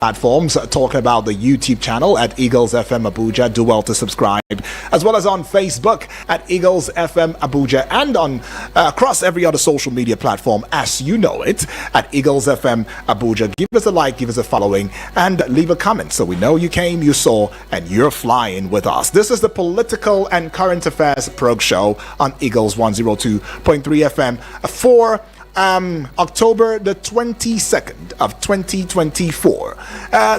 platforms, talking about the YouTube channel at Eagles FM Abuja. Do well to subscribe, as well as on Facebook at Eagles FM Abuja, and on across every other social media platform as you know it at Eagles FM Abuja. Give us a like, give us a following, and leave a comment so we know you came, you saw, and you're flying with us. This is the political and current affairs prog show on Eagles 102.3 FM for October the 22nd of 2024.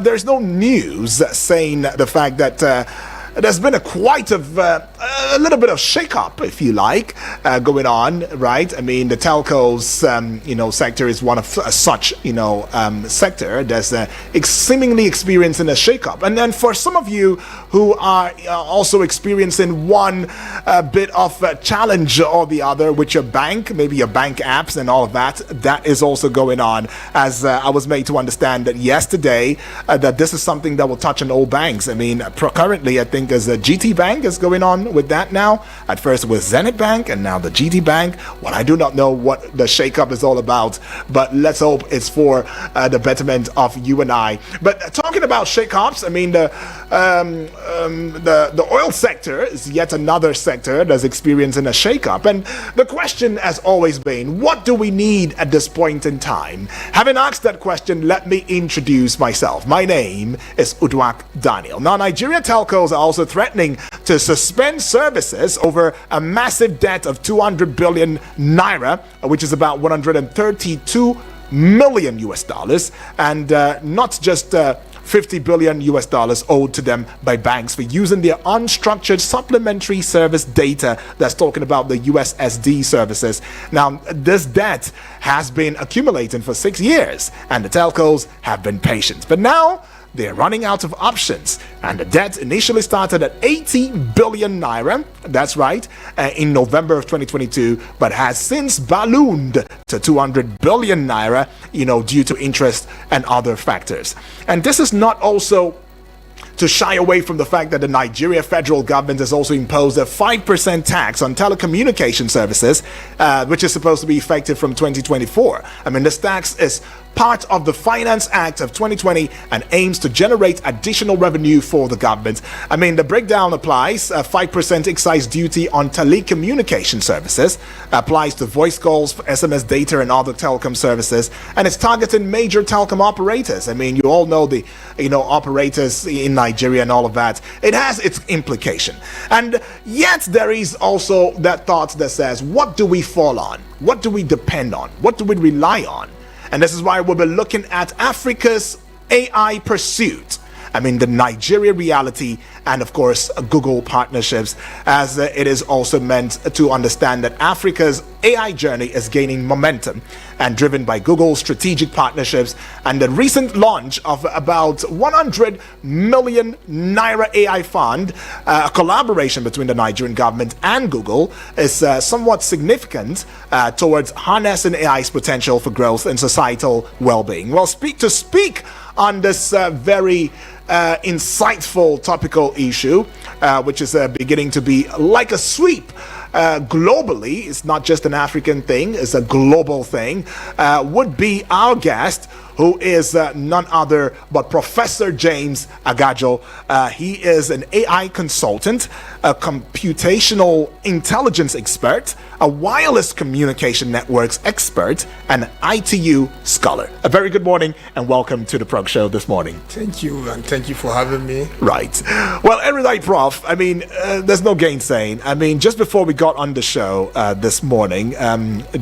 There's no news saying the fact that there's been a little bit of shake-up, if you like, going on, right? I mean, the telcos, sector is one of such, sector that's seemingly experiencing a shake-up. And then for some of you who are also experiencing one bit of a challenge or the other with your bank, maybe your bank apps and all of that, that is also going on, as I was made to understand that yesterday that this is something that will touch on all banks. I mean, currently, I think as a GT Bank is going on with that now. At first it was Zenith Bank and now the GT Bank. Well, I do not know what the shakeup is all about, but let's hope it's for the betterment of you and I. But talking about shakeups, I mean the oil sector is yet another sector that's experiencing a shakeup. And the question has always been, what do we need at this point in time? Having asked that question, let me introduce myself. My name is Udwak Daniel. Now, Nigeria telcos are also threatening to suspend services over a massive debt of 200 billion naira, which is about 132 million US dollars, and not just 50 billion US dollars owed to them by banks for using their unstructured supplementary service data that's talking about the USSD services. Now, this debt has been accumulating for 6 years, and the telcos have been patient. But now, they're running out of options, and the debt initially started at 80 billion naira, that's right, in November of 2022, but has since ballooned to 200 billion naira, due to interest and other factors. And this is not also to shy away from the fact that the Nigeria federal government has also imposed a 5% tax on telecommunication services, which is supposed to be effective from 2024. I mean, this tax is part of the Finance Act of 2020 and aims to generate additional revenue for the government. I mean, the breakdown applies. 5% excise duty on telecommunication services applies to voice calls, SMS data, and other telecom services, and it's targeting major telecom operators. I mean, you all know the operators in Nigeria and all of that. It has its implication, and yet there is also that thought that says, what do we fall on? What do we depend on? What do we rely on? And this is why we'll be looking at Africa's AI pursuit. I mean, the Nigeria reality, and of course, Google partnerships, as it is also meant to understand that Africa's AI journey is gaining momentum and driven by Google's strategic partnerships, and the recent launch of about 100 million naira AI fund, a collaboration between the Nigerian government and Google, is somewhat significant towards harnessing AI's potential for growth and societal well-being. Well, speak on this very insightful topical issue, which is beginning to be like a sweep globally. It's not just an African thing, it's a global thing, would be our guest, who is none other but Professor James Agajo. He is an AI consultant, a computational intelligence expert, a wireless communication networks expert, and an ITU scholar. A very good morning and welcome to the Prog Show this morning. Thank you, and thank you for having me. Right. Well, erudite Prof, I mean, there's no gainsaying. I mean, just before we got on the show this morning,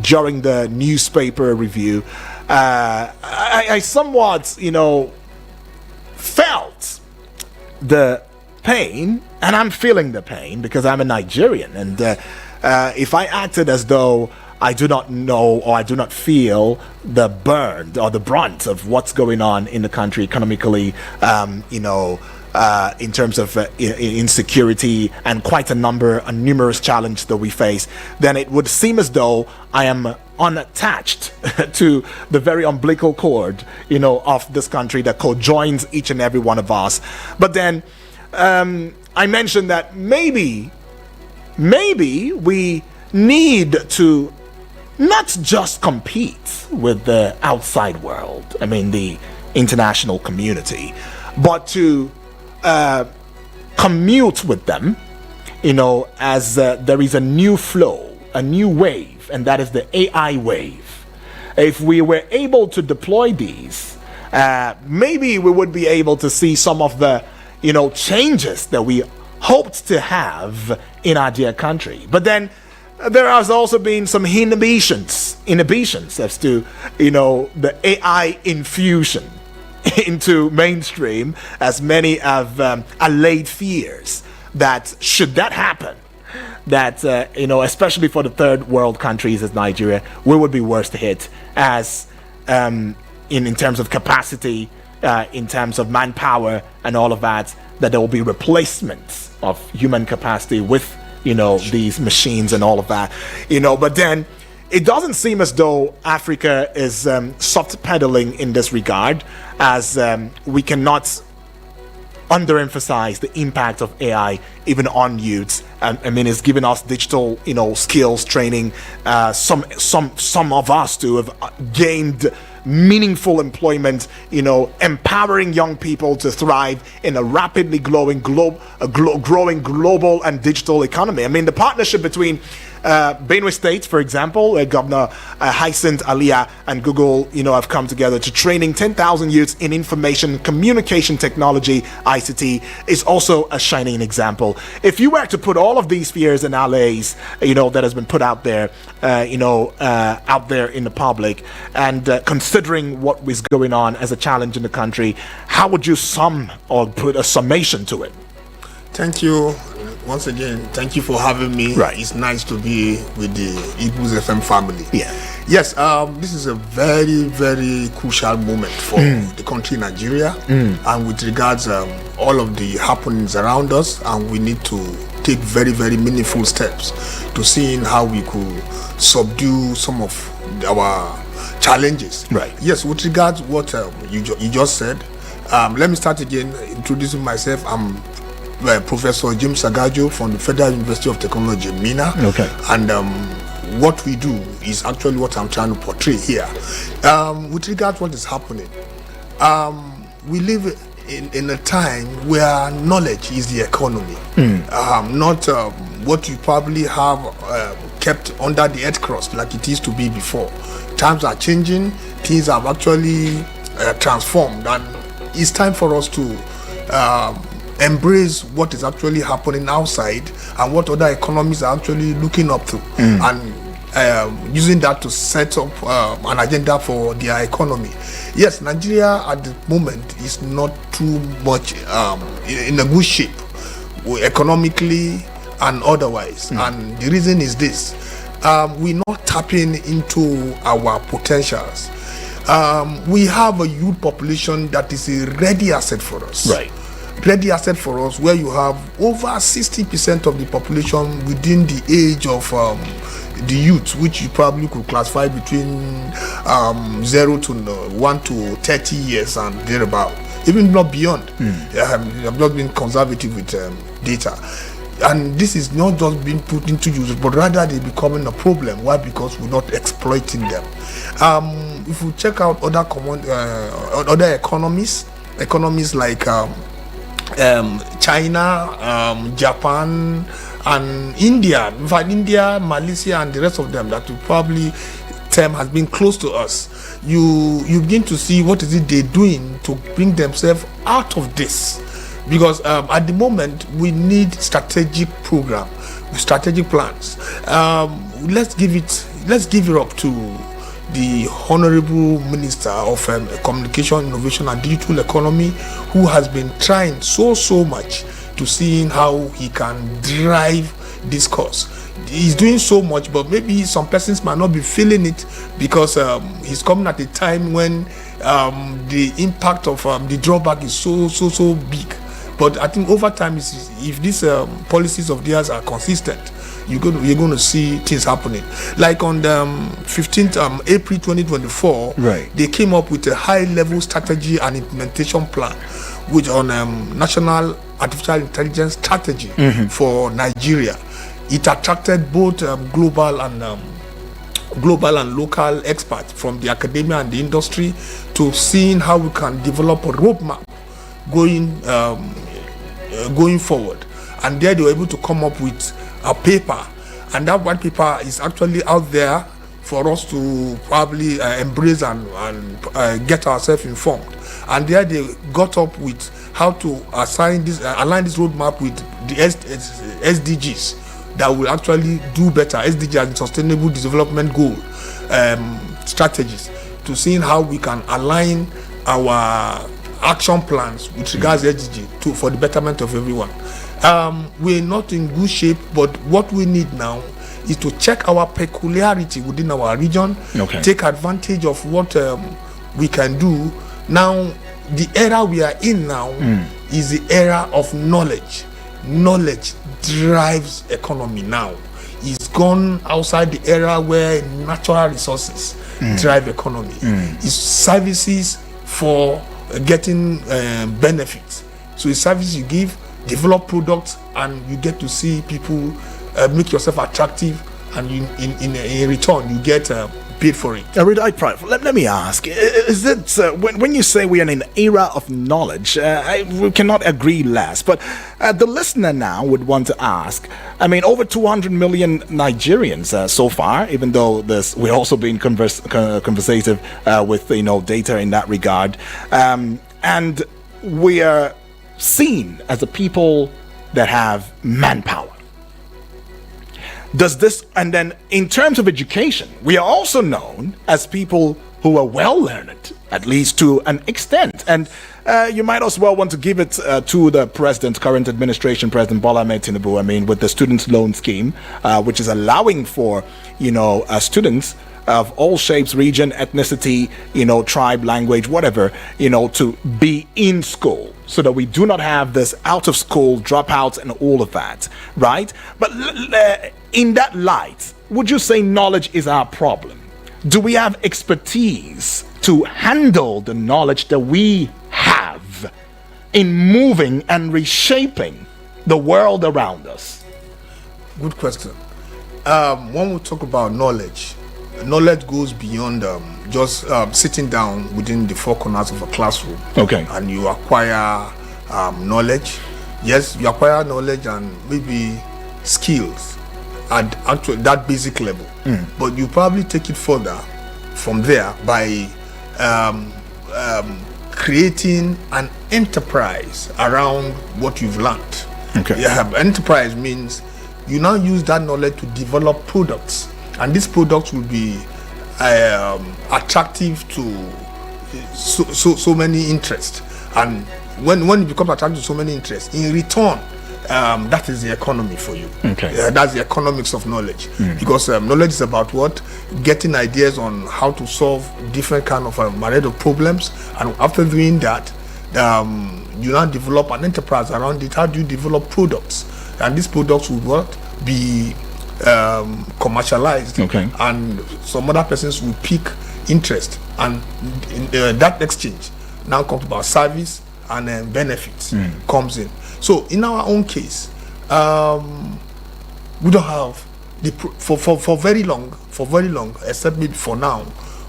during the newspaper review, I somewhat, felt the pain, and I'm feeling the pain because I'm a Nigerian, and if I acted as though I do not know or I do not feel the burn or the brunt of what's going on in the country economically, in terms of insecurity and quite a numerous challenges that we face, then it would seem as though I am unattached to the very umbilical cord, of this country that co-joins each and every one of us. But then I mentioned that maybe we need to not just compete with the outside world. I mean, the international community, but to commute with them, as there is a new flow, a new wave, and that is the AI wave. If we were able to deploy these, maybe we would be able to see some of the, changes that we hoped to have in our dear country. But then there has also been some inhibitions as to, the AI infusion into mainstream, as many have allayed fears that should that happen, that especially for the third world countries as Nigeria, we would be worst hit as in terms of capacity, in terms of manpower and all of that there will be replacements of human capacity with these machines and all of that, but then it doesn't seem as though Africa is soft pedaling in this regard, as we cannot underemphasize the impact of AI even on youths. It's given us digital, skills training. Some of us to have gained meaningful employment, empowering young people to thrive in a rapidly growing global and digital economy. The partnership between Benue State, for example, Governor Hyacinth Alia and Google, have come together to training 10,000 youths in information communication technology, ICT, is also a shining example. If you were to put all of these fears and allays, that has been put out there, out there in the public, and considering what is going on as a challenge in the country, how would you sum or put a summation to it? Thank you. Once again, thank you for having me. Right. It's nice to be with the Eagles FM family. Yeah. Yes, this is a very, very crucial moment for the country Nigeria, and with regards all of the happenings around us, and we need to take very, very meaningful steps to seeing how we could subdue some of our challenges. Right. Yes, with regards what you just said, let me start again introducing myself. I'm Professor James Sagajo from the Federal University of Technology, Mina. Okay. And what we do is actually what I'm trying to portray here. With regard to what is happening, we live in a time where knowledge is the economy, not what you probably have kept under the earth crust like it used to be before. Times are changing, things have actually transformed, and it's time for us to embrace what is actually happening outside and what other economies are actually looking up to, and using that to set up an agenda for their economy. Yes, Nigeria at the moment is not too much in a good shape, economically and otherwise, and the reason is this: we're not tapping into our potentials. We have a youth population that is a ready asset for us. Right. Ready asset for us, where you have over 60% of the population within the age of the youth, which you probably could classify between 0 to 1 to 30 years and thereabout, even not beyond. I've not been conservative with data. And this is not just being put into use, but rather they're becoming a problem. Why? Because we're not exploiting them. If we check out other other economies like China, Japan, and India. In fact, India, Malaysia, and the rest of them that we probably term has been close to us. You begin to see what is it they're doing to bring themselves out of this. Because at the moment we need strategic program, strategic plans. Let's give it up to the Honorable Minister of Communication, Innovation and Digital Economy, who has been trying so much to seeing how he can drive this course. He's doing so much, but maybe some persons might not be feeling it because he's coming at a time when the impact of the drawback is so big. But I think over time, if these policies of theirs are consistent, you're going to see things happening. Like on the 15th April 2024, right, they came up with a high-level strategy and implementation plan, which on national artificial intelligence strategy for Nigeria. It attracted both global and global and local experts from the academia and the industry to seeing how we can develop a roadmap going forward. And there they were able to come up with a paper, and that white paper is actually out there for us to probably embrace and get ourselves informed. And there they got up with how to align this roadmap with the SDGs that will actually do better. SDG as Sustainable Development Goal strategies, to seeing how we can align our action plans with regards to SDG for the betterment of everyone. We're not in good shape, but what we need now is to check our peculiarity within our region, take advantage of what we can do. Now, the era we are in now is the era of knowledge. Knowledge drives economy now. It's gone outside the era where natural resources drive economy. It's services for getting benefits. So it's service you give, develop products, and you get to see people make yourself attractive, and in return you get paid for it. Erudite Pride, let me ask, is it when you say we are in an era of knowledge, we cannot agree less, but the listener now would want to ask, I mean, over 200 million Nigerians so far, even though we're also being conversative with data in that regard, and we are seen as a people that have manpower. Does this, and then in terms of education, we are also known as people who are well learned, at least to an extent. And you might as well want to give it to the current administration, President Bola Ahmed Tinubu, I mean, with the student loan scheme, which is allowing for, students of all shapes, region, ethnicity, tribe, language, whatever, to be in school, so that we do not have this out of school dropouts and all of that, right? But in that light, would you say knowledge is our problem? Do we have expertise to handle the knowledge that we have in moving and reshaping the world around us? Good question. When we talk about knowledge goes beyond just sitting down within the four corners of a classroom. Okay. And you acquire knowledge. Yes, you acquire knowledge and maybe skills at actually that basic level. But you probably take it further from there by creating an enterprise around what you've learned. Okay. Yeah, enterprise means you now use that knowledge to develop products, and these products will be attractive to so many interests. And when it becomes attractive to so many interests, in return, that is the economy for you. Okay. That's the economics of knowledge. Because knowledge is about what? Getting ideas on how to solve different kind of myriad of problems. And after doing that, you now develop an enterprise around it. How do you develop products? And these products will what? Be commercialized. Okay. And some other persons will pick interest. And in that exchange now comes about service and benefits comes in. So in our own case, we don't have for very long, except maybe for now,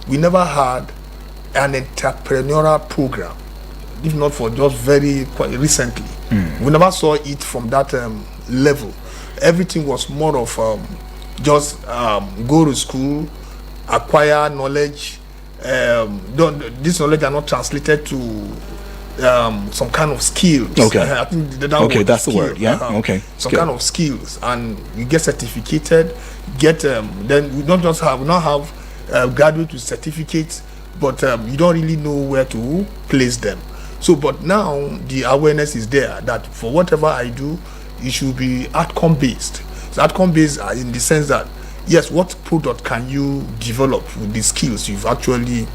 we never had an entrepreneurial program, if not for just very quite recently. We never saw it from that level. Everything was more of just go to school, acquire knowledge. This knowledge are not translated to some kind of skills. Okay. I think that's the word. Yeah. Okay. Some kind of skills, and you get certificated. Then we not have graduate with certificates, but you don't really know where to place them. So, but now the awareness is there that for whatever I do, it should be outcome based. So outcome based in the sense that yes, what product can you develop with the skills you've actually,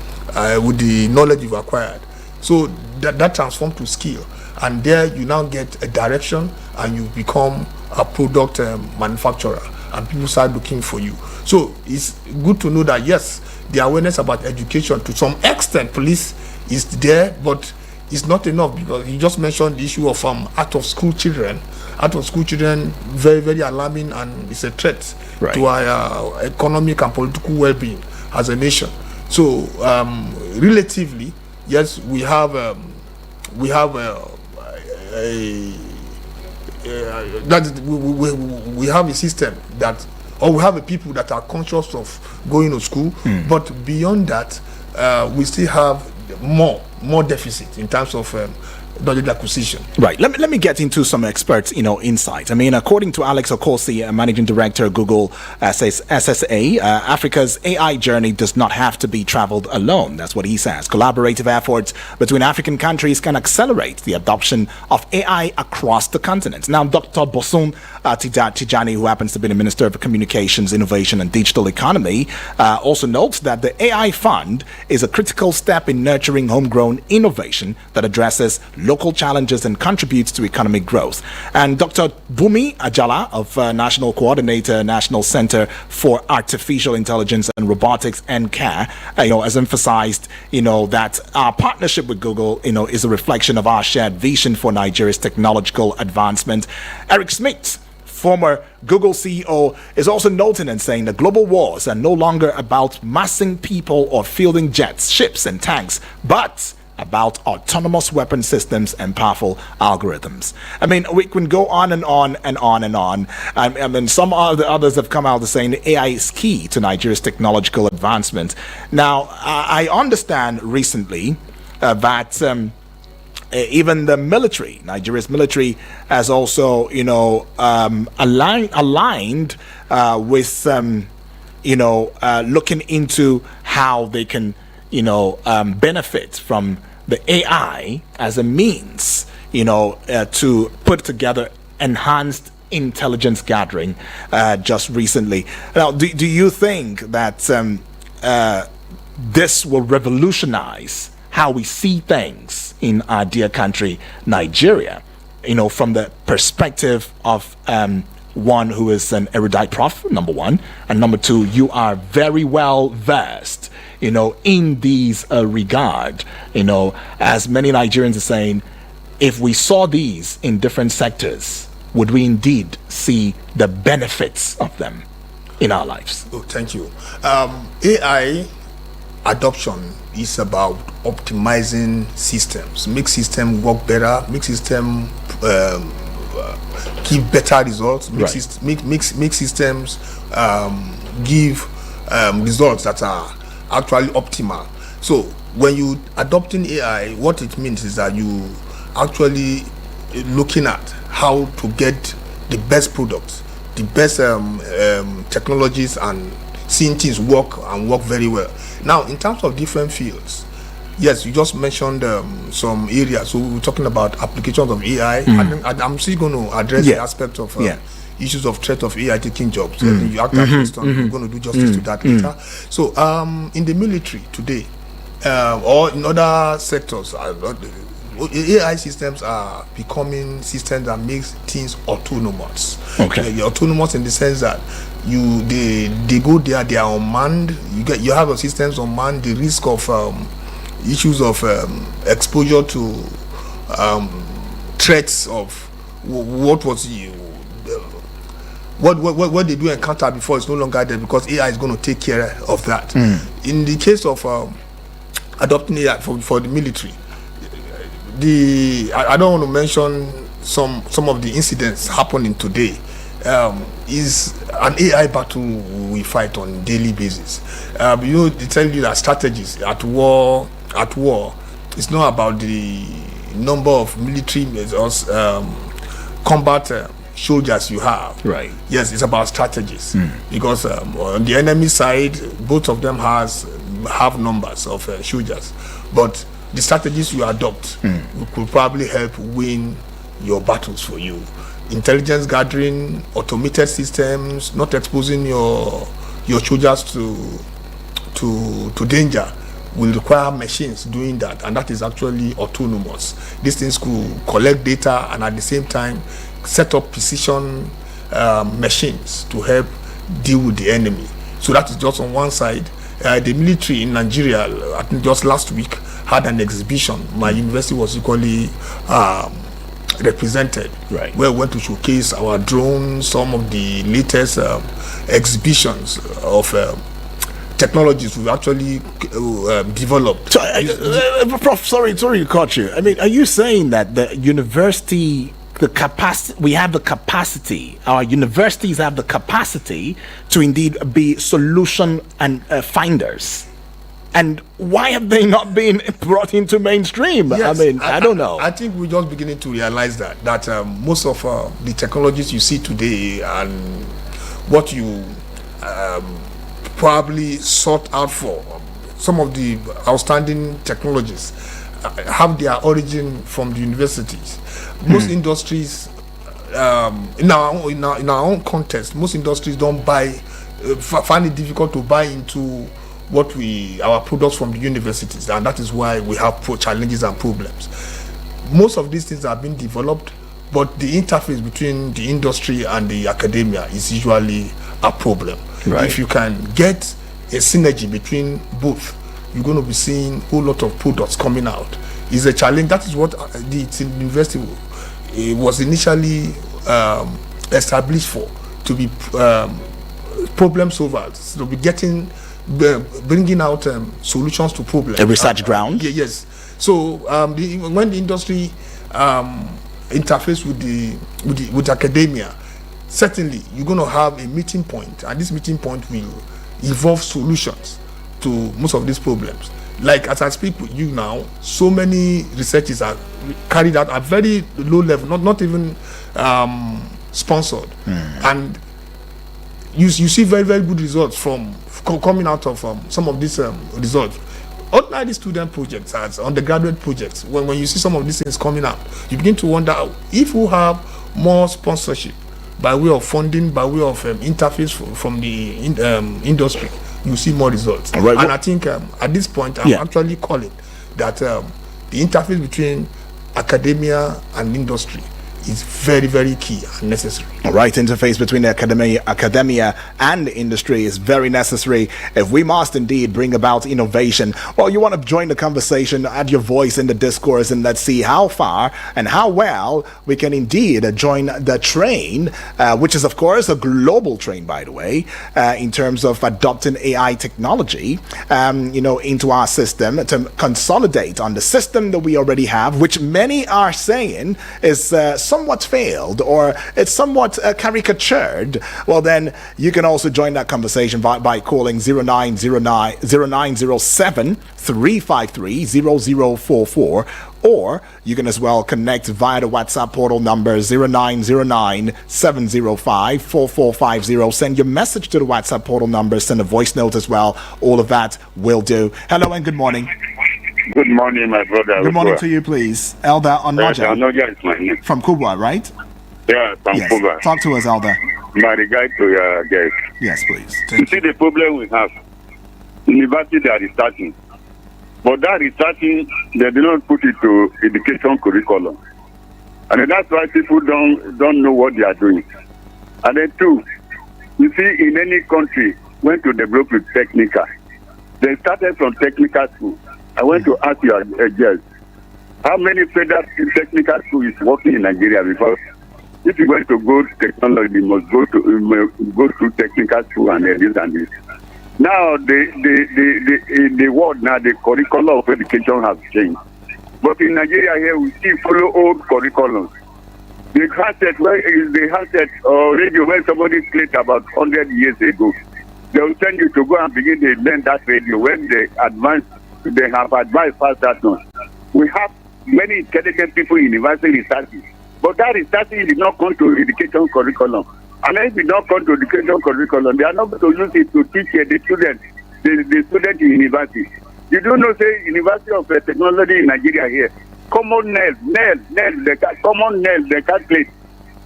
with the knowledge you've acquired. So that transforms to skill, and there you now get a direction, and you become a product manufacturer, and people start looking for you. So it's good to know that yes, the awareness about education to some extent, police is there, but it's not enough, because you just mentioned the issue of out of school children. Out of school children, very, very alarming, and it's a threat to our economic and political well-being as a nation. So relatively, yes, we have we have a system that, or we have a people that are conscious of going to school, but beyond that, we still have more deficit in terms of knowledge acquisition. Right. Let me get into some experts, insights. I mean, according to Alex Okosi, managing director of Google, says SSA, Africa's AI journey does not have to be traveled alone. That's what he says. Collaborative efforts between African countries can accelerate the adoption of AI across the continent. Now, Dr. Bosun Tijani, who happens to be the Minister of Communications, Innovation and Digital Economy, also notes that the AI Fund is a critical step in nurturing homegrown innovation that addresses local challenges and contributes to economic growth. And Dr. Bumi Ajala of National Coordinator, National Center for Artificial Intelligence and Robotics, NCAR, has emphasized, that our partnership with Google, is a reflection of our shared vision for Nigeria's technological advancement. Eric Schmidt, former Google CEO, is also noting and saying that global wars are no longer about massing people or fielding jets, ships, and tanks, but about autonomous weapon systems and powerful algorithms. I mean, we can go on and on and on and on. I mean, some of the others have come out saying that AI is key to Nigeria's technological advancement. Now, I understand recently that even the military, Nigeria's military, has also, aligned with, looking into how they can benefit from the AI as a means, to put together enhanced intelligence gathering just recently. Now, do you think that this will revolutionize how we see things in our dear country, Nigeria, from the perspective of one who is an erudite prof, number one, and number two, you are very well versed in these regard, as many Nigerians are saying, if we saw these in different sectors, would we indeed see the benefits of them in our lives? Oh, thank you. AI adoption is about optimizing systems, make system work better, make system give better results, make systems give results that are actually optimal. So when you adopting AI, what it means is that you actually looking at how to get the best products, the best technologies, and seeing things work very well. Now, in terms of different fields, yes, you just mentioned some areas. So we're talking about applications of AI. I'm still going to address the aspect of issues of threat of AI taking jobs. I think you act based on. We're going to do justice to that later. So in the military today, or in other sectors, AI systems are becoming systems that makes things autonomous. Okay, autonomous in the sense that they go there, they are unmanned. You have a systems unmanned. The risk of issues of exposure to threats of what they do encounter before is no longer there, because AI is going to take care of that. In the case of adopting AI for the military, I don't want to mention some of the incidents happening today. Is an AI battle we fight on a daily basis. They tell you that strategies at war, it's not about the number of military combat soldiers you have. Right. Yes, it's about strategies. Because on the enemy side, both of them have numbers of soldiers, but the strategies you adopt could probably help win your battles for you. Intelligence gathering, automated systems, not exposing your soldiers to danger will require machines doing that, and that is actually autonomous. These things could collect data and at the same time set up precision machines to help deal with the enemy. So that is just on one side. The military in Nigeria, I think just last week, had an exhibition. My university was equally represented. Right. Where we went to showcase our drones, some of the latest exhibitions of technologies we've actually developed. So, Prof, sorry to cut you. I mean, are you saying that the university, the capacity, we have the capacity, our universities have the capacity to indeed be solution and finders? And why have they not been brought into mainstream? Yes, I mean, I don't know. I think we're just beginning to realize that most of the technologies you see today and what you probably sought out for, some of the outstanding technologies have their origin from the universities. Most industries, in our own context, most industries don't find it difficult to buy into our products from the universities, and that is why we have challenges and problems. Most of these things are being developed, but the interface between the industry and the academia is usually a problem. Right. If you can get a synergy between both, you're going to be seeing a whole lot of products coming out. It's a challenge. That is what the university was initially established for, to be problem solvers, to be bringing out solutions to problems. A research ground? Yes. So when the industry interface with academia, certainly you're going to have a meeting point, and this meeting point will evolve solutions to most of these problems. Like as I speak with you now, so many researches are carried out at very low level, not even sponsored, and you see very, very good results coming out of some of these results. Ordinary student projects, as undergraduate projects, when you see some of these things coming out, you begin to wonder if we have more sponsorship by way of funding, by way of interface from the industry, you see more results. Right. And I think at this point, I'm actually calling that the interface between academia and industry is very, very key and necessary. All right, interface between the academia and the industry is very necessary if we must indeed bring about innovation. Well, you want to join the conversation, add your voice in the discourse, and let's see how far and how well we can indeed join the train, which is, of course, a global train, by the way, in terms of adopting AI technology, into our system to consolidate on the system that we already have, which many are saying is somewhat failed or it's somewhat caricatured. Well, then you can also join that conversation by calling 0907 353 0044, or you can as well connect via the WhatsApp portal number 0909 705 4450. Send your message to the WhatsApp portal number, send a voice note as well. All of that will do. Hello and good morning. Good morning, my brother. Good morning to you, please. Elder Onoja. Onoja is my name. From Kubwa, right? Yeah, from Yes. Cuba. Talk to us, Elder. My regard to your guest. Yes, please. You see the problem we have. University they are researching. But that researching, they do not put it to education curriculum. And that's why people don't know what they are doing. And then two, you see in any country, when to develop with technical, they started from technical school. I want to ask you, Jess, how many federal technical school is working in Nigeria? Because if you want to go to technology, you must go to technical school and this and this. Now the world now, the curriculum of education has changed. But in Nigeria here, we still follow old curriculums. The handset, where is the handset or radio when somebody played about 100 years ago? They will send you to go and begin to learn that radio when they have advanced past that one. We have many intelligent people in university researching, but that researching did not come to education curriculum. And if it not come to education curriculum, they are not going to use it to teach the students in university. You do not say University of Technology in Nigeria here. Common nails, they calculate.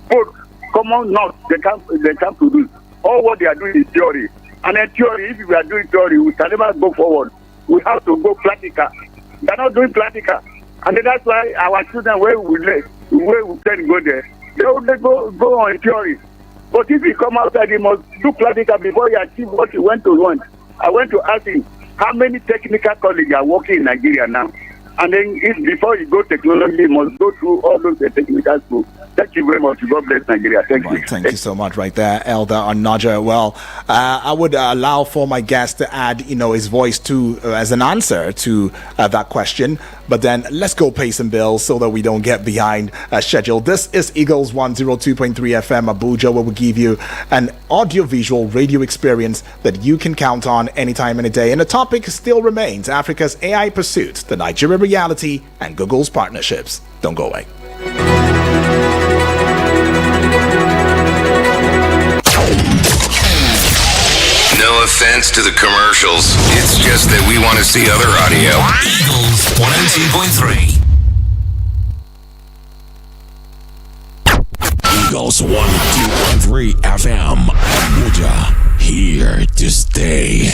Both common knots, they can produce. All what they are doing is theory. And in theory, if we are doing theory, we can never go forward. We have to go practical. They are not doing practical. And that's why our children, where we can go there, they will go on theory. But if you come outside, you must do practical before you achieve what you want to want. I went to ask him, how many technical colleges are working in Nigeria now? And then before you go technology, you must go through all those technical schools. Thank you very much. God bless Nigeria. Thank you. Thank you so much right there, Elder Onaja. Well, I would allow for my guest to add, his voice too as an answer to that question. But then let's go pay some bills so that we don't get behind schedule. This is Eagles 102.3 FM Abuja, where we give you an audiovisual radio experience that you can count on anytime, any day. And the topic still remains Africa's AI pursuit, the Nigeria reality, and Google's partnerships. Don't go away. No offense to the commercials. It's just that we want to see other audio. Eagles 102.3. Eagles 102.3 FM Abuja. Here to stay.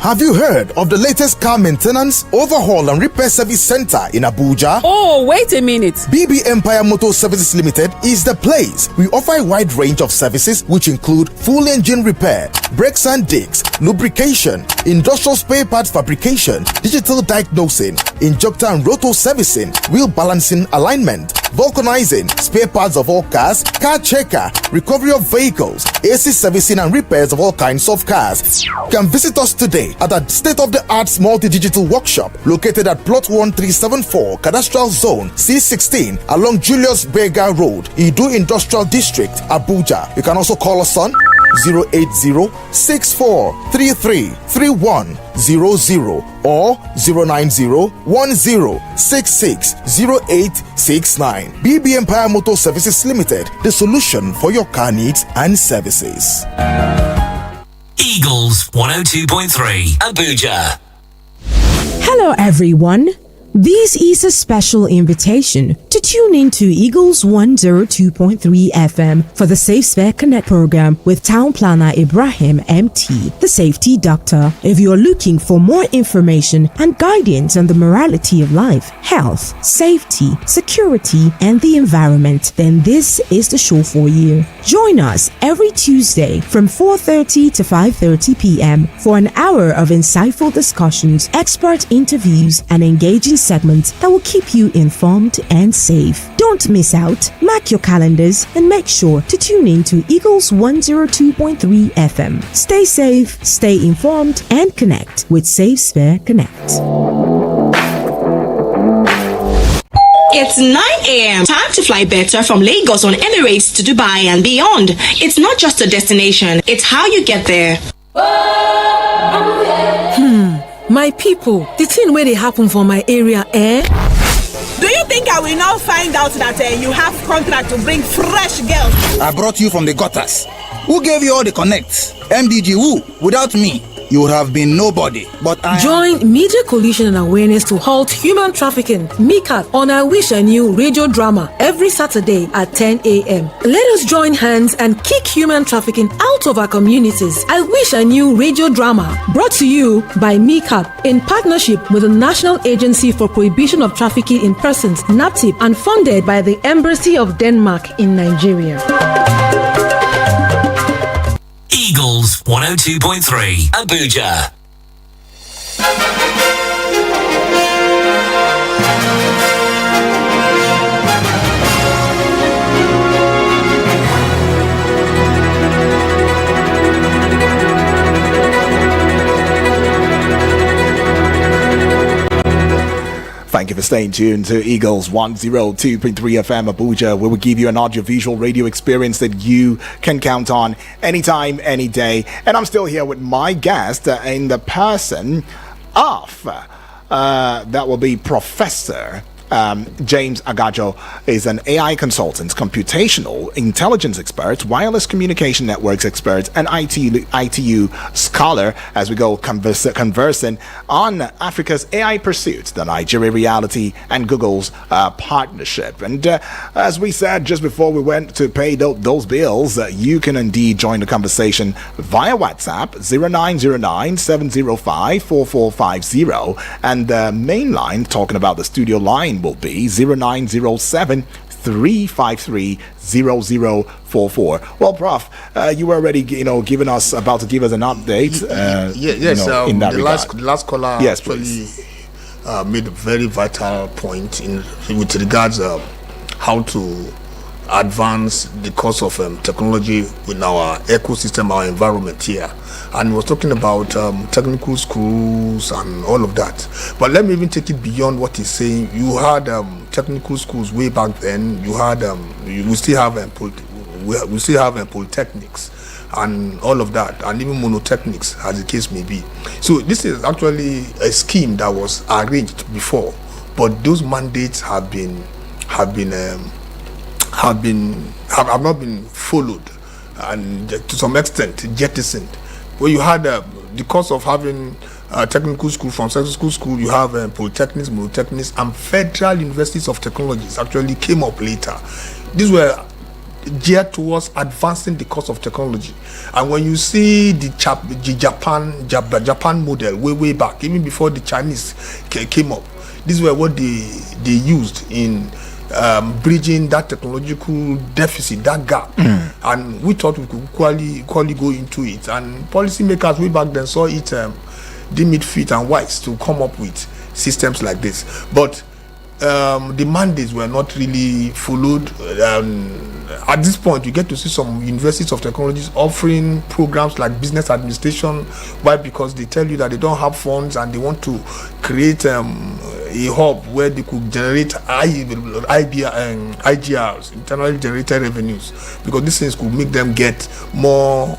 Have you heard of the latest car maintenance, overhaul and repair service center in Abuja? Oh, wait a minute. BB Empire Motor Services Limited is the place. We offer a wide range of services which include full engine repair, brakes and discs, lubrication, industrial spare parts fabrication, digital diagnosing, injector and rotor servicing, wheel balancing alignment, vulcanizing, spare parts of all cars, car checker, recovery of vehicles, AC servicing and repairs of all kinds of cars. You can visit us today at a state-of-the-art multi-digital workshop located at plot 1374 Cadastral Zone C16 along Julius Berger Road, Idu Industrial District, Abuja. You can also call us on 080-6433-3100 or 090-1066-0869. BB Empire Motor Services Limited, the solution for your car needs and services. Eagles 102.3 Abuja. Hello everyone. This is a special invitation to tune in to Eagles 102.3 FM for the Safe Spare Connect program with Town Planner Ibrahim MT, the safety doctor. If you are looking for more information and guidance on the morality of life, health, safety, security, and the environment, then this is the show for you. Join us every Tuesday from 4:30 to 5:30 p.m. for an hour of insightful discussions, expert interviews, and engaging segments that will keep you informed and safe. Don't miss out. Mark your calendars and make sure to tune in to Eagles 102.3 FM. Stay safe, stay informed, and connect with Safe Spare Connect. It's 9 a.m. Time to fly better from Lagos on Emirates to Dubai and beyond. It's not just a destination, it's how you get there. My people, the thing where they happen for my area, Do you think I will now find out that you have contract to bring fresh girls? I brought you from the gutters. Who gave you all the connects? MDG who? Without me, you would have been nobody. But I join Media Coalition and Awareness to Halt Human Trafficking, MICAT, on I Wish I Knew radio drama every Saturday at 10 a.m. Let us join hands and kick human trafficking out of our communities. I Wish I Knew radio drama, brought to you by MICAT in partnership with the National Agency for Prohibition of Trafficking in Persons, NAPTIP, and funded by the Embassy of Denmark in Nigeria. Eagles 102.3 Abuja. Thank you for staying tuned to Eagles 102.3 FM Abuja, where we give you an audiovisual radio experience that you can count on anytime, any day. And I'm still here with my guest in the person of, that will be Professor James Agajo. Is an AI consultant, computational intelligence expert, wireless communication networks expert, and ITU scholar as we go conversing on Africa's AI pursuit, the Nigeria reality, and Google's partnership. And as we said just before we went to pay those bills, you can indeed join the conversation via WhatsApp 0909-705-4450, and the main line, talking about the studio line, will be 0907 353-0044. Well, Prof, you were already, giving us about to give us an update. Yes, in that the regard. last caller Yes, actually made a very vital point with regards how to advance the course of technology in our ecosystem, our environment here. And we was talking about technical schools and all of that. But let me even take it beyond what he's saying. You had technical schools way back then. You had we still have polytechnics and all of that, and even monotechnics, as the case may be. So this is actually a scheme that was arranged before, but those mandates have not been followed, and to some extent jettisoned. Where you had the course of having technical school, from secondary school, you have polytechnics, monotechnics, and federal universities of technologies actually came up later. These were geared towards advancing the course of technology. And when you see the Japan model way back, even before the Chinese came up, these were what they used in bridging that technological deficit, that gap. And we thought we could equally go into it. And policymakers way back then saw it deem it fit and wise to come up with systems like this. But the mandates were not really followed. At this point, you get to see some universities of technologies offering programs like business administration. Why? Because they tell you that they don't have funds and they want to create a hub where they could generate IGRs, internally generated revenues, because these things could make them get more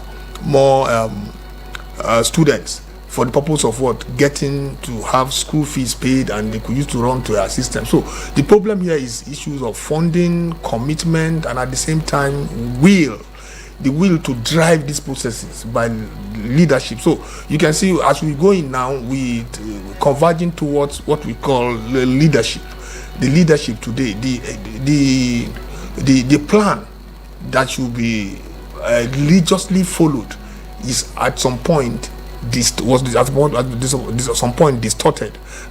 students, for the purpose of what? Getting to have school fees paid, and they could use to run to our system. So the problem here is issues of funding, commitment, and at the same time the will to drive these processes by leadership. So you can see as we go in now, we converging towards what we call leadership. The leadership today, the plan that should be religiously followed is at some point distorted,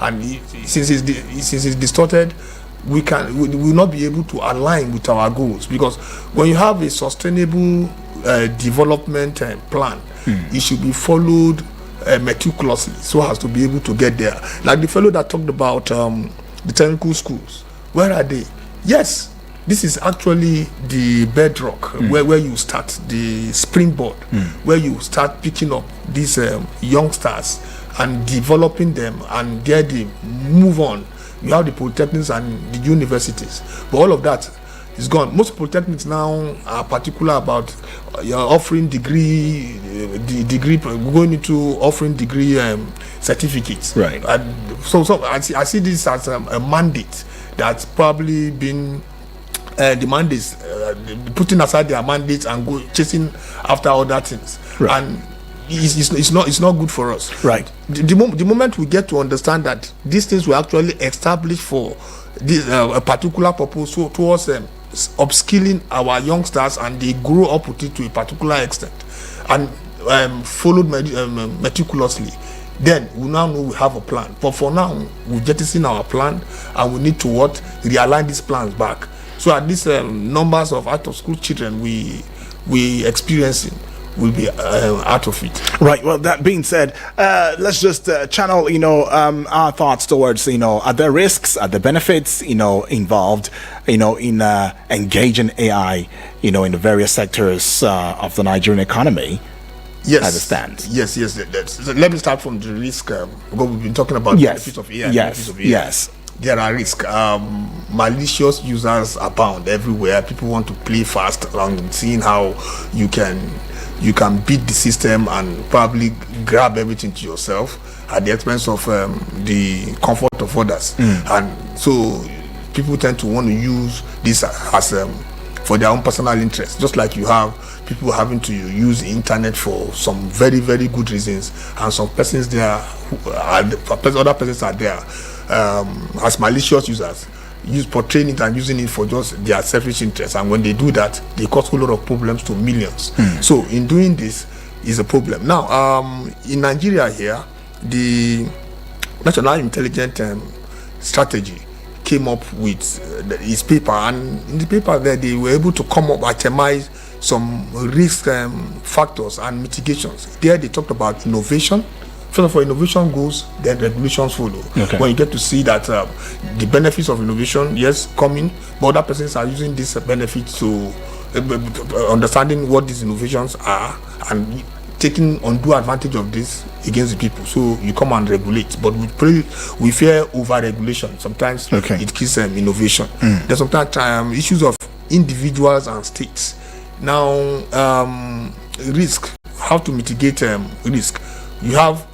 and since it's distorted, we will not be able to align with our goals. Because when you have a sustainable development plan, it should be followed meticulously so as to be able to get there. Like the fellow that talked about the technical schools, where are they? Yes, this is actually the bedrock where you start, the springboard, where you start picking up these youngsters and developing them, and there they move on. You have the polytechnics and the universities, but all of that is gone. Most polytechnics now are particular about offering degree, going into offering degree certificates. Right. And so I see this as a mandate that's probably been the mandates, putting aside their mandates and go chasing after other things. Right. And it's not good for us. Right. The moment we get to understand that these things were actually established for this a particular purpose, so towards upskilling our youngsters, and they grow up with it to a particular extent, and followed meticulously, then we now know we have a plan. But for now, we've jettisoned our plan, and we need to realign these plans back. So at least numbers of out of school children we experiencing will be out of it. Right. Well, that being said, let's just channel, our thoughts towards, are there risks, are there benefits, involved, in engaging AI, in the various sectors of the Nigerian economy? Yes. As it stands. Yes. So let me start from the risk. Because we've been talking about benefits of AI. Yes. There are risks. Malicious users abound everywhere. People want to play fast around, seeing how you can beat the system and probably grab everything to yourself at the expense of the comfort of others. And so people tend to want to use this as for their own personal interest, just like you have people having to use the internet for some very, very good reasons, and some persons there, other persons are there as malicious users, portraying it and using it for just their selfish interests. And when they do that, they cause a lot of problems to millions. So in doing this is a problem. Now, in Nigeria here, the National Intelligence Strategy came up with his paper, and in the paper there they were able to come up itemize some risk factors and mitigations. There they talked about innovation. First of all, innovation goes, then regulations follow. Okay. When you get to see that the benefits of innovation, yes, coming, but other persons are using these benefits to understanding what these innovations are and taking undue advantage of this against the people. So you come and regulate, but we fear over-regulation. Sometimes it kills innovation. There's sometimes issues of individuals and states. Now, risk, how to mitigate risk. You have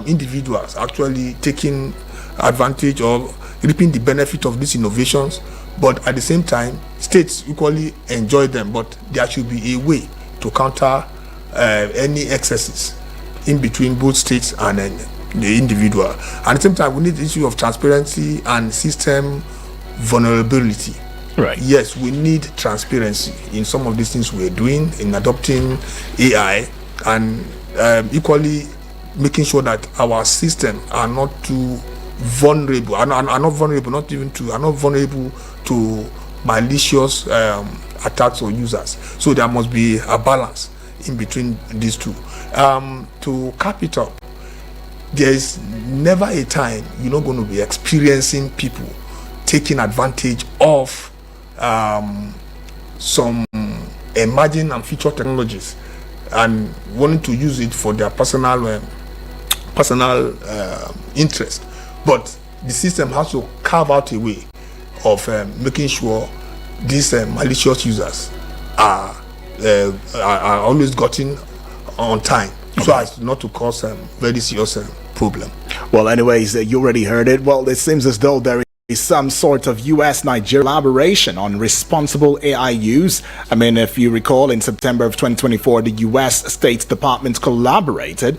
individuals actually taking advantage of reaping the benefit of these innovations, but at the same time, states equally enjoy them, but there should be a way to counter any excesses in between both states and the individual. At the same time, we need the issue of transparency and system vulnerability. Right. Yes, we need transparency in some of these things we're doing in adopting AI, and equally making sure that our systems are not too vulnerable, are not vulnerable to malicious attacks or users. So there must be a balance in between these two. To cap it up, there is never a time you're not going to be experiencing people taking advantage of some emerging and future technologies and wanting to use it for their personal interest. But the system has to carve out a way of making sure these malicious users are always gotten on time, so as not to cause very serious problem. Well, anyways, you already heard it. Well, it seems as though there is some sort of US-Nigeria collaboration on responsible AI use. I mean, if you recall, in September of 2024, the US State Department collaborated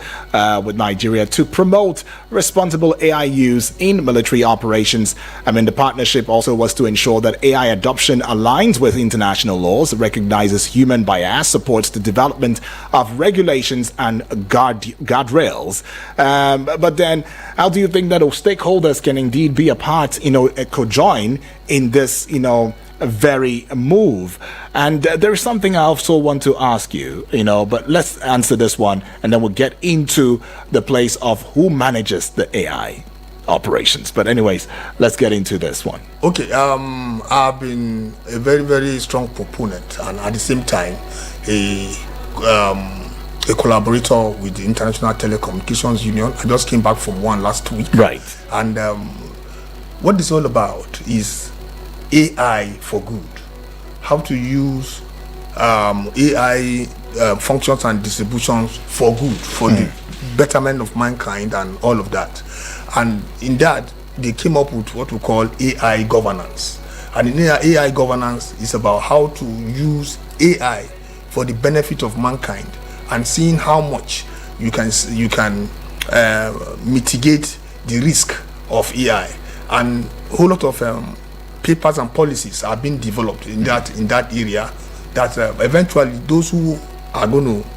with Nigeria to promote responsible AI use in military operations. I mean, the partnership also was to ensure that AI adoption aligns with international laws, recognizes human bias, supports the development of regulations and guardrails. But then, how do you think that stakeholders can indeed be a part, co-join in this, very move? And there's something I also want to ask you, but let's answer this one, and then we'll get into the place of who manages the AI operations. But anyways, let's get into this one. Okay, I've been a very, very strong proponent, and at the same time, a collaborator with the International Telecommunications Union. I just came back from one last week. Right. And what it's all about is AI for good. How to use AI functions and distributions for good, for the betterment of mankind and all of that. And in that, they came up with what we call AI governance. And in AI governance is about how to use AI for the benefit of mankind, and seeing how much you can mitigate the risk of AI. And a whole lot of papers and policies are being developed in that area, that eventually those who are going to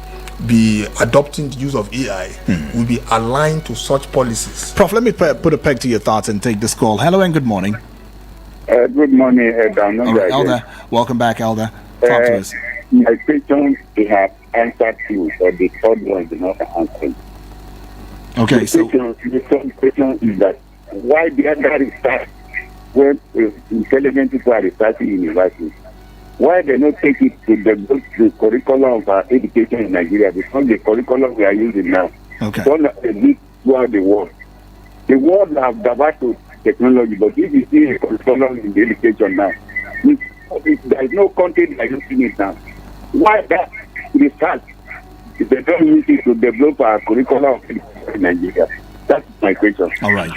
be adopting the use of AI will be aligned to such policies. Prof, let me put a peg to your thoughts and take this call. Hello and good morning. Good morning, Elder. All right, Elder, welcome back, Elder. Talk to us. My question they have answered you, but the third one did not answer. Okay, the third question is that why the other research, when intelligent people are researching in universities, why they not take it to the curriculum of our education in Nigeria? Because the curriculum we are using now, don't exist throughout the world. The world have diverted technology, but if you see a curriculum in the education now, there is no country that is using it now. Why that research? If they don't use it to develop our curriculum in Nigeria. That's my question. All right.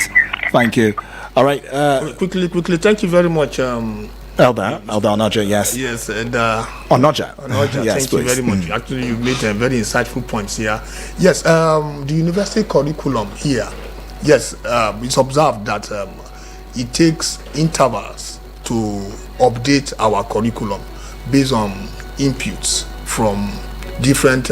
Thank you. All right. Quickly. Thank you very much. Elder Onoja, yes. Yes, and Onoja. Yes, thank you very much. Actually, you made very insightful points here. Yes, the university curriculum here, yes, it's observed that it takes intervals to update our curriculum based on inputs from different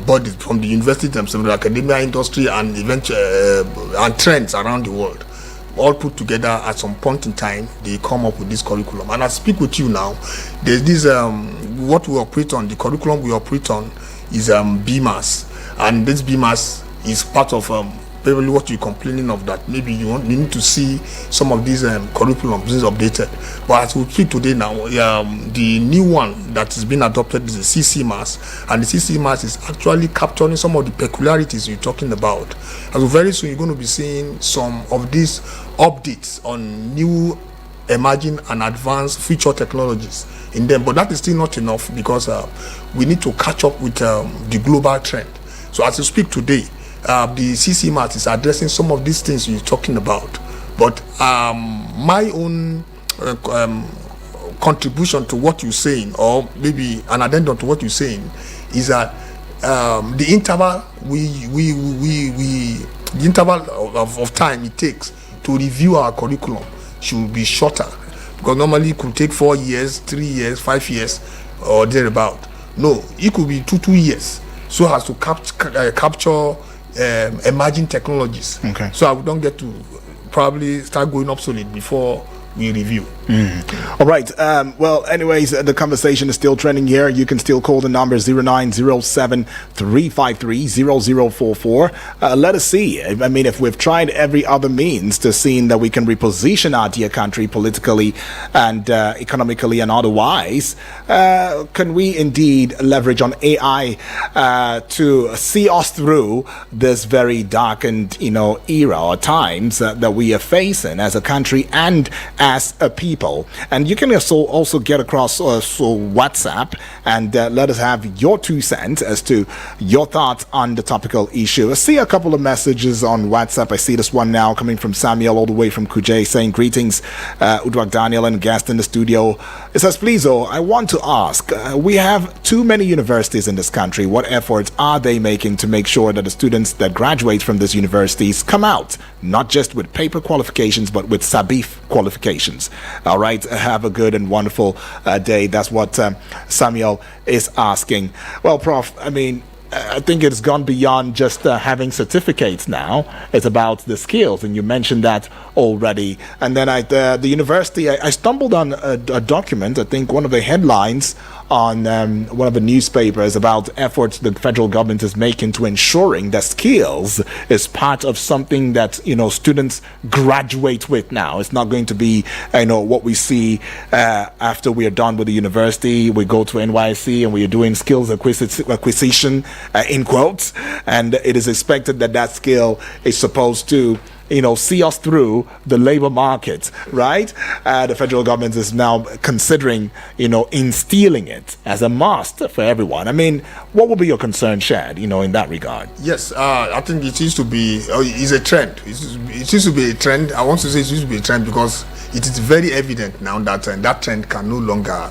bodies, from the university themselves, the academia, industry, and and trends around the world. all put together at some point in time. They come up with this curriculum, and I speak with you now. There's this what we operate on. The curriculum we operate on is BMAS, and this BMAS is part of probably what you're complaining of, that maybe you need to see some of these curriculums is updated. But as we speak today now, the new one that is being adopted is the CCMAS, and the CCMAS is actually capturing some of the peculiarities you're talking about. And so very soon you're going to be seeing some of these updates on new emerging and advanced future technologies in them. But that is still not enough, because we need to catch up with the global trend. So as you speak today, the CCMAS is addressing some of these things you're talking about. But my own contribution to what you're saying, or maybe an addendum to what you're saying, is that the interval the interval of time it takes to review our curriculum should be shorter, because normally it could take 4 years, 3 years, 5 years, or thereabout. No, it could be 2 years, so as to capture emerging technologies. Okay. So I don't get to probably start going obsolete before we review. All right. Well, anyways, the conversation is still trending here. You can still call the number 0907-353-0044. Let us see. I mean, if we've tried every other means to see that we can reposition our dear country politically and economically and otherwise, can we indeed leverage on AI to see us through this very darkened, era or times that we are facing as a country and as a people? And you can also get across WhatsApp and let us have your 2 cents as to your thoughts on the topical issue. I see a couple of messages on WhatsApp. I see this one now coming from Samuel all the way from Kuje, saying greetings, Udwak Daniel and guest in the studio. It says, please, I want to ask, we have too many universities in this country. What efforts are they making to make sure that the students that graduate from these universities come out not just with paper qualifications but with SABIF qualifications? All right, have a good and wonderful day. That's what Samuel is asking. Well, Prof, I mean, I think it's gone beyond just having certificates now. It's about the skills, and you mentioned that already. And then at the university, I stumbled on a document, I think one of the headlines on one of the newspapers about efforts the federal government is making to ensuring that skills is part of something that students graduate with now. It's not going to be what we see after we are done with the university. We go to NYC and we are doing skills acquisition in quotes, and it is expected that skill is supposed to see us through the labor market, right? The federal government is now considering, instilling it as a must for everyone. I mean, what would be your concern, Shad, in that regard? Yes, I think it used to be, it's a trend. It used to be a trend. I want to say it used to be a trend because it is very evident now that that trend can no longer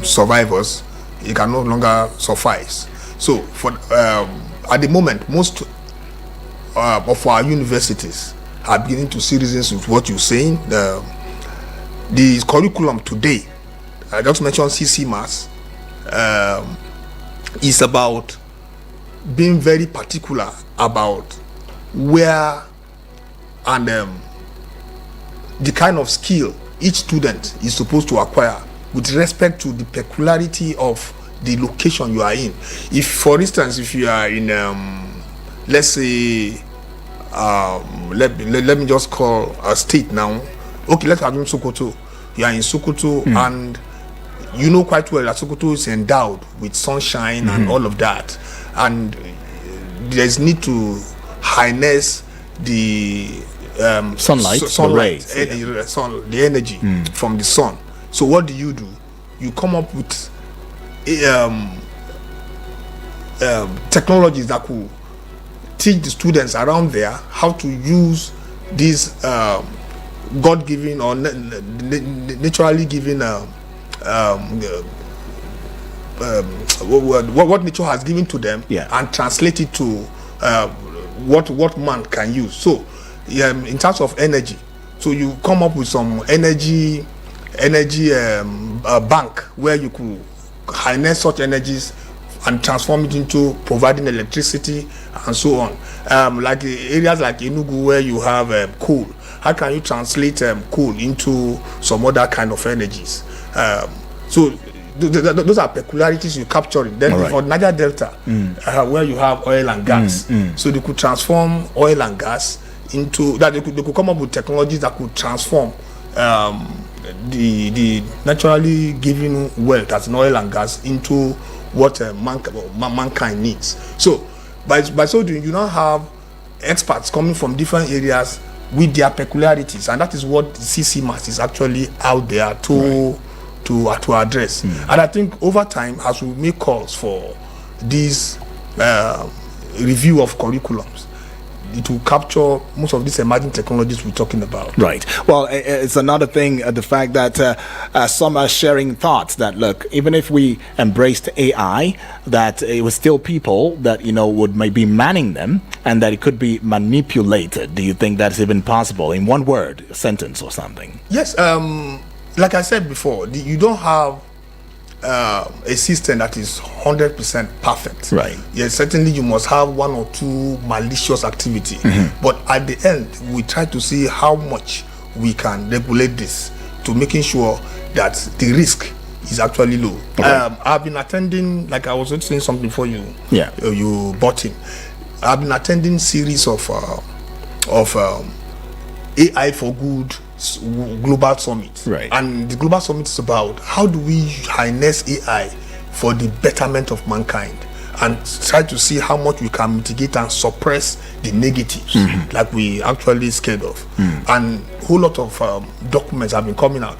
survive us. It can no longer suffice. So, for at the moment, most of our universities are beginning to see reasons with what you're saying. The curriculum today, I just mentioned CCMAS, is about being very particular about where and the kind of skill each student is supposed to acquire with respect to the peculiarity of the location you are in. If, for instance, if you are in let's say let me just call a state now. Okay, let's assume Sokoto. You are in Sokoto, and you know quite well that Sokoto is endowed with sunshine and all of that, and there's need to harness the sunlight, the rays, the energy from the sun. So what do? You come up with technologies that could teach the students around there how to use these God-given or naturally given what nature has given to them, and translate it to what man can use. So in terms of energy, so you come up with some energy bank where you could harness such energies and transform it into providing electricity and so on. Like areas like Enugu where you have coal, how can you translate coal into some other kind of energies? So those are peculiarities you capturing. Then for Niger Delta, where you have oil and gas, so they could transform oil and gas into that. They could come up with technologies that could transform the naturally given wealth as in oil and gas into what mankind needs. So by so doing, you now have experts coming from different areas with their peculiarities, and that is what CCMAS is actually out there to address. And I think over time, as we make calls for this review of curriculums, it will capture most of these emerging technologies we're talking about. Right. Well, it's another thing, the fact that some are sharing thoughts that, look, even if we embraced AI, that it was still people that, would maybe manning them, and that it could be manipulated. Do you think that's even possible in one word, a sentence or something? Yes. Like I said before, you don't have a system that is 100% perfect. Right. Yes, certainly you must have one or two malicious activity. But at the end, we try to see how much we can regulate this to making sure that the risk is actually low. I've been attending, like I was saying something for you. Yeah. You bought in. I've been attending series of AI for Good global summit, and the global summit is about how do we harness AI for the betterment of mankind and try to see how much we can mitigate and suppress the negatives like we actually scared of. And a whole lot of documents have been coming out.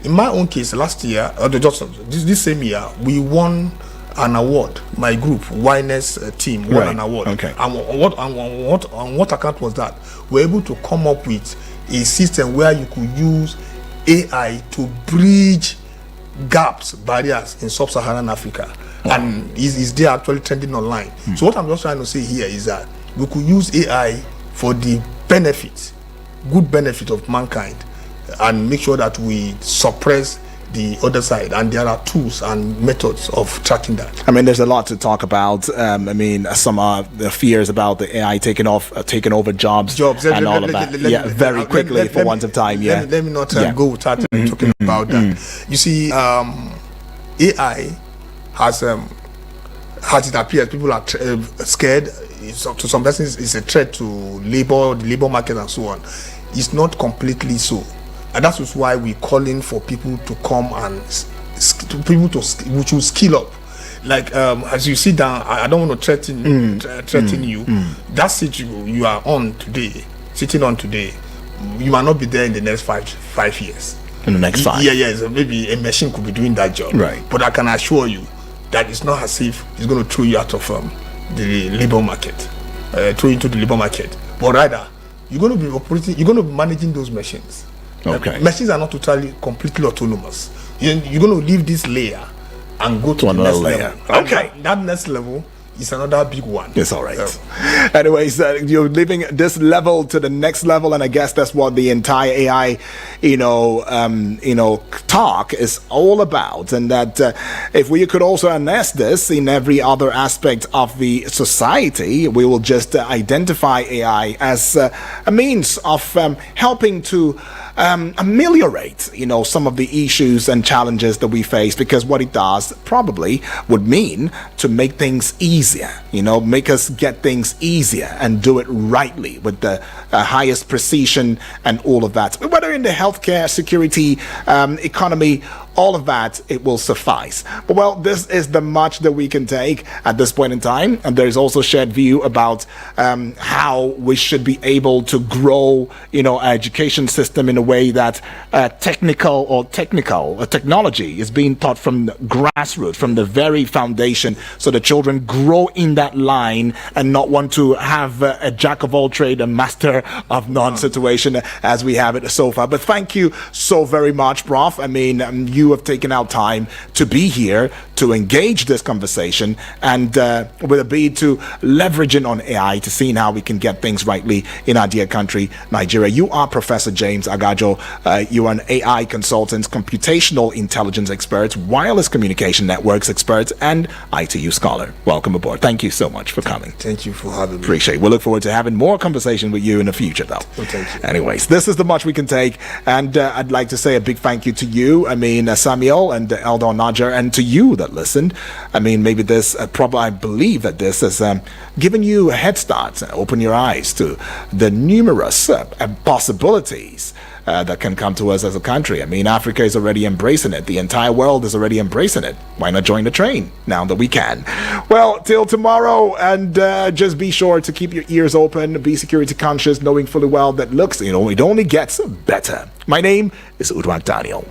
In my own case, last year or this same year, we won an award. My group, Winess team, won an award. Okay. And on what account was that? We're able to come up with a system where you could use AI to bridge gaps, barriers in sub-Saharan Africa. And is there actually trending online. So what I'm just trying to say here is that we could use AI for the benefit, good benefit of mankind, and make sure that we suppress the other side, and there are tools and methods of tracking that. I mean, there's a lot to talk about. I mean, some are the fears about the AI taking over jobs and all of that. Very quickly for want of time. Let me not go without talking about that. You see, AI has it appears people are scared. To some persons, it's a threat to labor, the labor market, and so on. It's not completely so. And that is why we're calling for people to come and which will skill up. Like as you sit down, I don't want to threaten you. That seat you are sitting on today, you might not be there in the next five years. In the next 5? Yeah. So maybe a machine could be doing that job. Right. But I can assure you that it's not as if it's going to throw you out of the labor market, throw you into the labor market. But rather, you're going to be operating, you're going to be managing those machines. Okay. Machines are not completely autonomous. You're going to leave this layer and go to the another next layer. level. Okay. And that next level is another big one. It's all right. Anyways, you're leaving this level to the next level, and I guess that's what the entire AI, talk is all about. And that if we could also harness this in every other aspect of the society, we will just identify AI as a means of helping to ameliorate, some of the issues and challenges that we face, because what it does probably would mean to make things easier, make us get things easier and do it rightly with the highest precision and all of that. Whether in the healthcare, security, economy, all of that, it will suffice. But well, this is the much that we can take at this point in time. And there's also shared view about how we should be able to grow, our education system in a way that technology is being taught from the grassroots, from the very foundation, so the children grow in that line and not want to have a jack of all trade, a master of none situation as we have it so far. But thank you so very much, Prof. I mean, you you have taken out time to be here, to engage this conversation, and with a bid to leveraging on AI to seeing how we can get things rightly in our dear country, Nigeria. You are Professor James Agajo. You are an AI consultant, computational intelligence expert, wireless communication networks expert, and ITU scholar. Welcome aboard. Thank you so much for coming. Thank you for having me. Appreciate it. We look forward to having more conversation with you in the future, though. Thank you. Anyways, this is the much we can take, and I'd like to say a big thank you to you, Samuel and Eldon Najer, and to you that listened. Maybe this, I believe that this has given you a head start and open your eyes to the numerous possibilities that can come to us as a country. Africa is already embracing it. The entire world is already embracing it. Why not join the train now that we can? Well, till tomorrow, and just be sure to keep your ears open, be security conscious, knowing fully well that it only gets better. My name is Udwak Daniel.